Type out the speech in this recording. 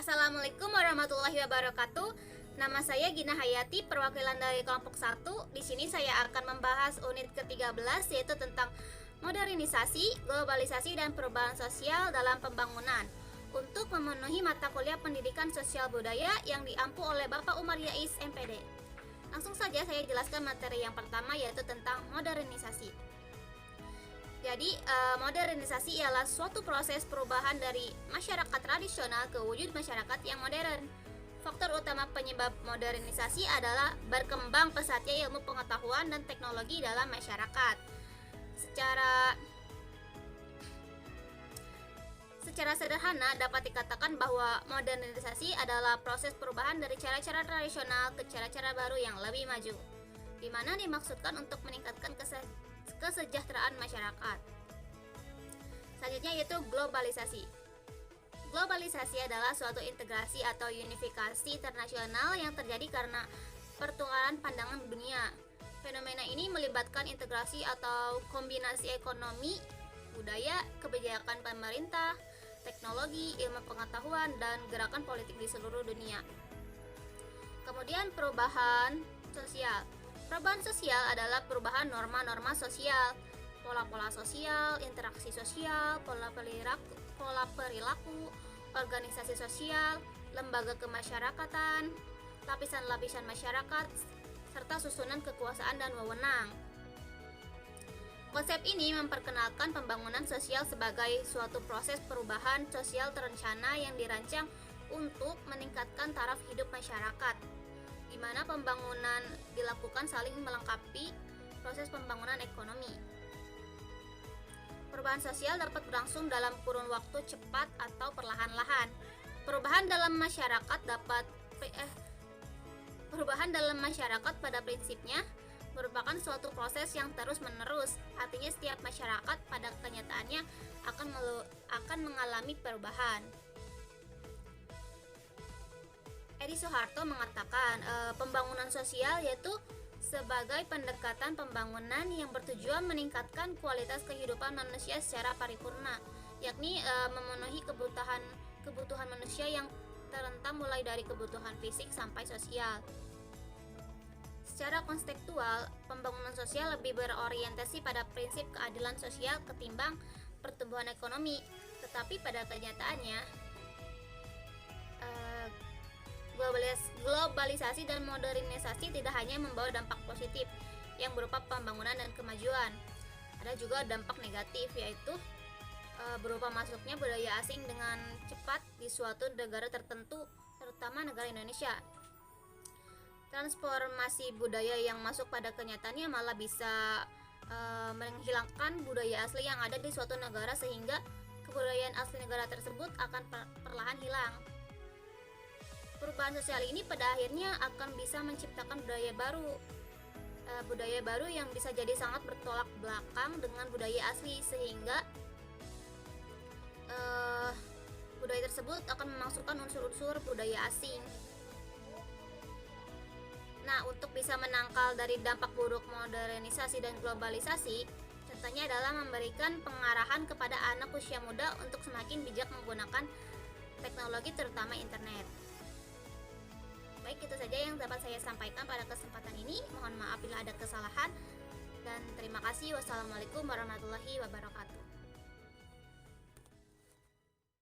Assalamualaikum warahmatullahi wabarakatuh. Nama saya Gina Hayati, perwakilan dari kelompok 1. Di sini saya akan membahas unit ke-13 yaitu tentang modernisasi, globalisasi dan perubahan sosial dalam pembangunan. Untuk memenuhi mata kuliah pendidikan sosial budaya yang diampu oleh Bapak Umar Yais MPD. Langsung saja saya jelaskan materi yang pertama yaitu tentang modernisasi. Jadi, modernisasi ialah suatu proses perubahan dari masyarakat tradisional ke wujud masyarakat yang modern. Faktor utama penyebab modernisasi adalah berkembang pesatnya ilmu pengetahuan dan teknologi dalam masyarakat. Secara sederhana dapat dikatakan bahwa modernisasi adalah proses perubahan dari cara-cara tradisional ke cara-cara baru yang lebih maju, di mana dimaksudkan untuk meningkatkan kesejahteraan masyarakat. Selanjutnya yaitu globalisasi. Globalisasi adalah suatu integrasi atau unifikasi internasional yang terjadi karena pertukaran pandangan dunia. Fenomena ini melibatkan integrasi atau kombinasi ekonomi, budaya, kebijakan pemerintah, teknologi, ilmu pengetahuan, dan gerakan politik di seluruh dunia. Kemudian perubahan sosial. Perubahan sosial adalah perubahan norma-norma sosial, pola-pola sosial, interaksi sosial, pola perilaku, organisasi sosial, lembaga kemasyarakatan, lapisan-lapisan masyarakat, serta susunan kekuasaan dan wewenang. Konsep ini memperkenalkan pembangunan sosial sebagai suatu proses perubahan sosial terencana yang dirancang untuk meningkatkan taraf hidup masyarakat, di mana pembangunan dilakukan saling melengkapi proses pembangunan ekonomi. Perubahan sosial dapat berlangsung dalam kurun waktu cepat atau perlahan-lahan. Perubahan dalam masyarakat pada prinsipnya merupakan suatu proses yang terus-menerus. Artinya setiap masyarakat pada kenyataannya akan mengalami perubahan. Edi Soeharto mengatakan pembangunan sosial yaitu sebagai pendekatan pembangunan yang bertujuan meningkatkan kualitas kehidupan manusia secara paripurna, yakni memenuhi kebutuhan manusia yang terentam mulai dari kebutuhan fisik sampai sosial. Secara konseptual, pembangunan sosial lebih berorientasi pada prinsip keadilan sosial ketimbang pertumbuhan ekonomi. Tetapi pada kenyataannya, globalisasi dan modernisasi tidak hanya membawa dampak positif yang berupa pembangunan dan kemajuan. Ada juga dampak negatif, yaitu berupa masuknya budaya asing dengan cepat di suatu negara tertentu, terutama negara Indonesia. Transformasi budaya yang masuk pada kenyataannya malah bisa menghilangkan budaya asli yang ada di suatu negara, sehingga kebudayaan asli negara tersebut akan perlahan hilang. Perubahan sosial ini pada akhirnya akan bisa menciptakan budaya baru yang bisa jadi sangat bertolak belakang dengan budaya asli, sehingga budaya tersebut akan memasukkan unsur-unsur budaya asing. Nah, untuk bisa menangkal dari dampak buruk modernisasi dan globalisasi, contohnya adalah memberikan pengarahan kepada anak usia muda untuk semakin bijak menggunakan teknologi, terutama internet. Baik, itu saja yang dapat saya sampaikan pada kesempatan ini. Mohon maaf bila ada kesalahan, dan terima kasih. Wassalamualaikum warahmatullahi wabarakatuh.